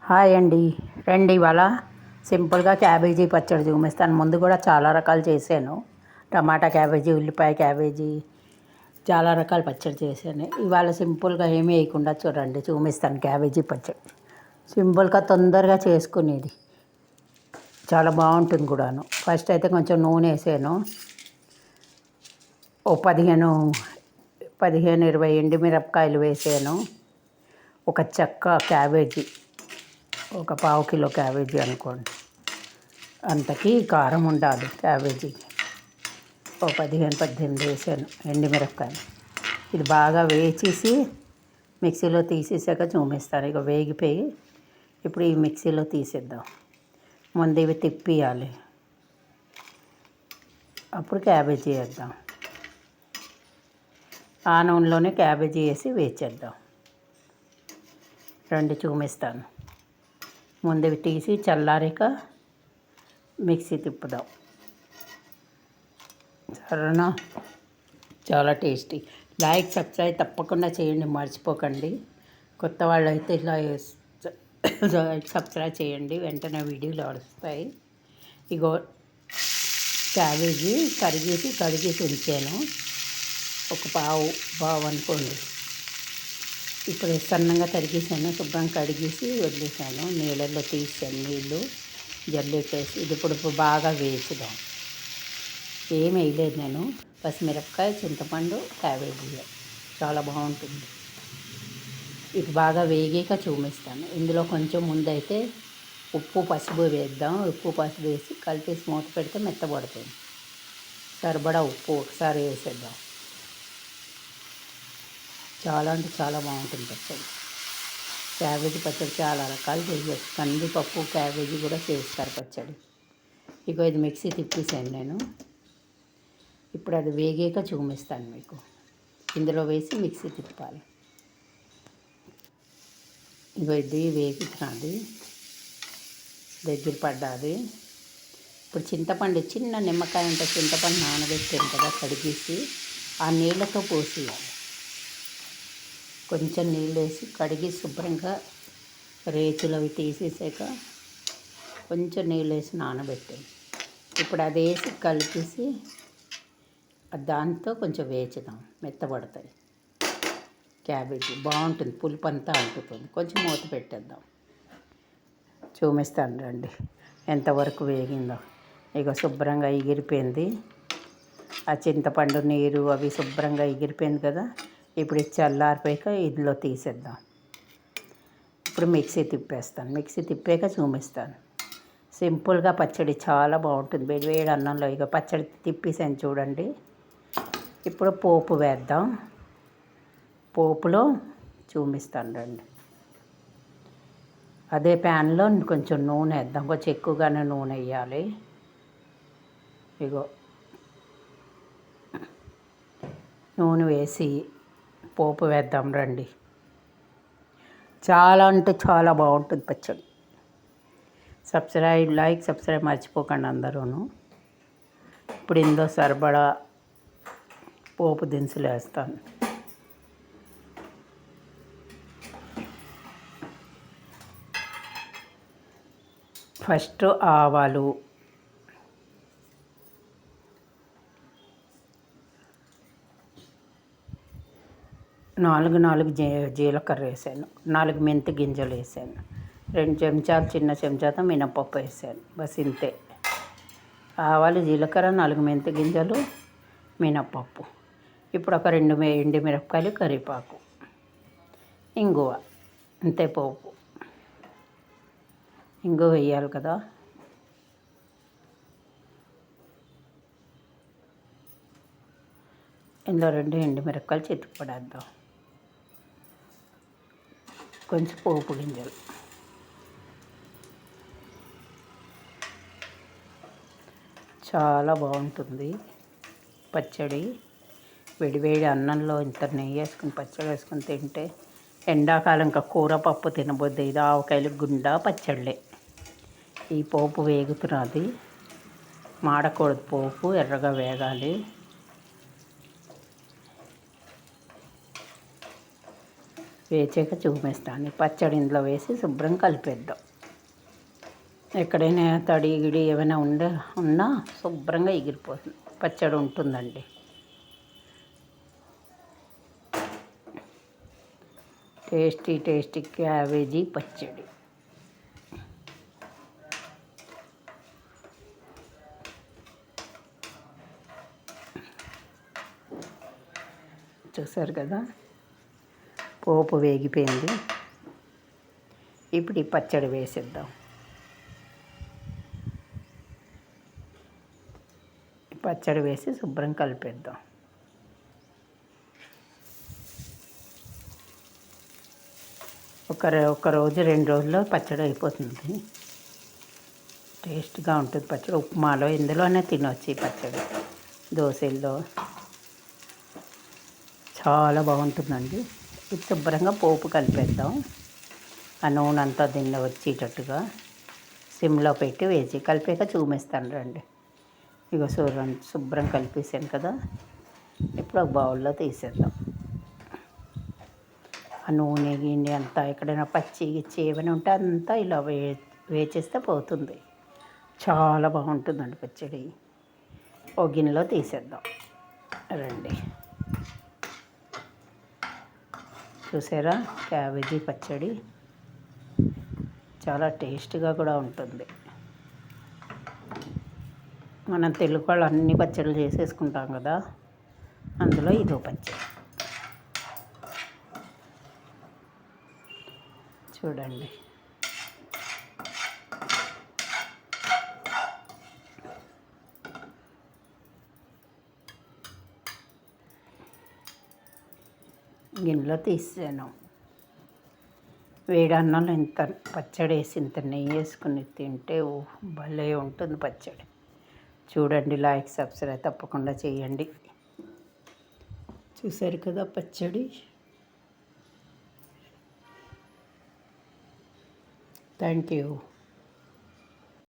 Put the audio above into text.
Hi అండి. రండి ఇవాళ సింపుల్గా క్యాబేజీ పచ్చడి చూపిస్తాను. ముందు కూడా చాలా రకాలు చేశాను. టమాటా క్యాబేజీ, ఉల్లిపాయ క్యాబేజీ, చాలా రకాల పచ్చడి చేశాను. ఇవాళ సింపుల్గా ఏమీ వేయకుండా చూడండి చూపిస్తాను క్యాబేజీ పచ్చడి. సింపుల్గా తొందరగా చేసుకునేది, చాలా బాగుంటుంది కూడాను. ఫస్ట్ అయితే కొంచెం నూనె వేసాను. ఓ 15-20 ఎండుమిరపకాయలు వేసాను. ఒక చెక్క క్యాబేజీ, ఒక పావు కిలో క్యాబేజీ అనుకోండి, అంతకి కారం ఉండాలి క్యాబేజీకి. ఓ 15-18 వేసాను ఎండుమిరపకాయలు. ఇది బాగా వేచేసి మిక్సీలో తీసేసాక చూపిస్తాను. ఇక వేగిపోయి ఇప్పుడు ఈ మిక్సీలో తీసేద్దాం. ముందు ఇవి తిప్పియాలి, అప్పుడు క్యాబేజీ వేద్దాం. ఆ నూనెలోనే క్యాబేజీ వేసి వేచేద్దాం. రెండు చూపిస్తాను. ముందు ఇవి తీసి చల్లారిక మిక్సీ తిప్పుదాం. సరేనా? చాలా టేస్టీ. లైక్ సబ్స్క్రైబ్ తప్పకుండా చేయండి, మర్చిపోకండి. కొత్త వాళ్ళు అయితే ఇలా సబ్స్క్రైబ్ చేయండి, వెంటనే వీడియోలు వస్తాయి. ఇగో క్యాబేజీ కడిగేసి ఉంచాను. ఒక పావు అనుకోండి. ఇప్పుడు సన్నంగా తరిగేసాను, శుభ్రం కడిగేసి వదిలేసాను. నీళ్ళల్లో తీసాను, నీళ్ళు జల్లేసేసి ఇది ఇప్పుడు బాగా వేసుదాం. ఏం వేయలేదు నేను, పచ్చిమిరపకాయ, చింతపండు, క్యాబేజీ. చాలా బాగుంటుంది. ఇది బాగా వేగాక చూపిస్తాను. ఇందులో కొంచెం ముందైతే ఉప్పు పసుపు వేద్దాం. ఉప్పు పసుపు వేసి కలిపేసి మూత పెడితే మెత్తబడుతుంది. సరిపడా ఉప్పు ఒకసారి వేసేద్దాం. చాలా అంటే చాలా బాగుంటుంది పచ్చడి. క్యాబేజీ పచ్చడి చాలా రకాలు చేయవచ్చు. కందిపప్పు క్యాబేజీ కూడా చేస్తారు పచ్చడి. ఇగో ఇది మిక్సీ తిప్పేసాను నేను. ఇప్పుడు అది వేగాక చూపిస్తాను మీకు. ఇందులో వేసి మిక్సీ తిప్పాలి. ఇగో ఇది వేగుతున్నది, దగ్గర పడ్డది. ఇప్పుడు చింతపండు, చిన్న నిమ్మకాయ ఉంటే చింతపండు నానబెట్టాను కదా, కడిగేసి ఆ నీళ్ళతో పోసేయాలి. కొంచెం నీళ్ళు వేసి కడిగి శుభ్రంగా రేచులు అవి తీసేసాక కొంచెం నీళ్ళు వేసి నానబెట్టాను. ఇప్పుడు అది వేసి కలిపేసి దాంతో కొంచెం వేచుదాం, మెత్తబడతాయి. క్యాబేజీ బాగుంటుంది, పులుపు అంతా అంటుతుంది. కొంచెం మూత పెట్టేద్దాం. చూపిస్తాను రండి ఎంతవరకు వేగిందో. ఇక శుభ్రంగా ఎగిరిపోయింది. ఆ చింతపండు నీరు అవి శుభ్రంగా ఎగిరిపోయింది కదా. ఇప్పుడు ఇది చల్లారిపోయాక ఇందులో తీసేద్దాం. ఇప్పుడు మిక్సీ తిప్పేస్తాను. మిక్సీ తిప్పాక చూపిస్తాను. సింపుల్గా పచ్చడి చాలా బాగుంటుంది వేడి అన్నంలో. ఇక పచ్చడి తిప్పేసాను చూడండి. ఇప్పుడు పోపు వేద్దాం. పోపులో చూపిస్తాను రండి. అదే ప్యాన్లో కొంచెం నూనె వేద్దాం. కొంచెం ఎక్కువగానే నూనె వేయాలి. ఇగో నూనె వేసి పోపు వేద్దాం రండి. చాలా అంటే చాలా బాగుంటుంది పచ్చడి. సబ్స్క్రైబ్ మర్చిపోకండి అందరూ. ఇప్పుడు ఇందులో సరిపడా పోపు దినుసులు వేస్తాను. ఫస్ట్ ఆవాలు, నాలుగు జీలకర్ర వేసాను, 4 మెంతి గింజలు వేసాను, 2 చెంచాలు చిన్న చెంచాతో మినపప్పు వేసాను. బస్ ఇంతే. ఆవాలు, జీలకర్ర, 4 మెంతి గింజలు, మినపప్పు. ఇప్పుడు ఒక 2 ఎండుమిరపకాయలు, కరివేపాకు, ఇంగువ. అంతే పోపు. ఇంగువ వేయాలి కదా. ఇందులో 2 ఎండుమిరపకాయలు చితికి పడేద్దాం. కొంచెం పోపు గింజలు. చాలా బాగుంటుంది పచ్చడి. వేడివేడి అన్నంలో ఇంత నెయ్యి వేసుకుని పచ్చడి వేసుకుని తింటే ఎండాకాలం ఇంకా కూర పప్పు తినబోద్ది. ఇది ఆవకాయలు గుండా పచ్చళ్ళే. ఈ పోపు వేగుతున్నది, మాడకూడదు. పోపు ఎర్రగా వేగాలి. వేచాక చూపిస్తాను. పచ్చడి ఇందులో వేసి శుభ్రం కలిపేద్దాం. ఎక్కడైనా తడి గిడి ఏమైనా ఉన్నా శుభ్రంగా ఎగిరిపోతుంది, పచ్చడి ఉంటుందండి. టేస్టీ టేస్టీ క్యాబేజీ పచ్చడి. చూసారు కదా, పోపు వేగిపోయింది. ఇప్పుడు ఈ పచ్చడి వేసేద్దాం. పచ్చడి వేసి శుభ్రం కలిపేద్దాం. ఒక రోజు 2 రోజుల్లో పచ్చడి అయిపోతుంది. టేస్ట్గా ఉంటుంది పచ్చడి. ఉప్మాలో ఎందులోనే తినవచ్చు ఈ పచ్చడి. దోశల్లో చాలా బాగుంటుందండి. ఇది శుభ్రంగా పోపు కలిపేద్దాం. ఆ నూనె అంతా దీనిలో వచ్చేటట్టుగా సిమ్లో పెట్టి వేసి కలిపాక చూపిస్తాను రండి. ఇక శుభ్రం కలిపేసాను కదా, ఇప్పుడు ఒక బౌల్లో తీసేద్దాం. ఆ నూనె గిన్నె అంతా ఎక్కడైనా పచ్చి గిచ్చి ఏమైనా ఉంటే అంతా ఇలా వేచేస్తే పోతుంది. చాలా బాగుంటుందండి పచ్చడి. ఒక గిన్నెలో తీసేద్దాం రండి. చూసారా, క్యాబేజీ పచ్చడి చాలా టేస్ట్గా కూడా ఉంటుంది. మనం తెలుగు వాళ్ళు అన్ని పచ్చళ్ళు చేసేసుకుంటాం కదా, అందులో ఇదో పచ్చడి. చూడండి, గిన్నెలో తీసాను. వేడి అన్నంలో ఇంత పచ్చడి వేసి ఇంత నెయ్యి వేసుకుని తింటే భలే ఉంటుంది పచ్చడి. చూడండి, లైక్ సబ్స్క్రైబ్ తప్పకుండా చేయండి. చూసారు కదా పచ్చడి. Thank you.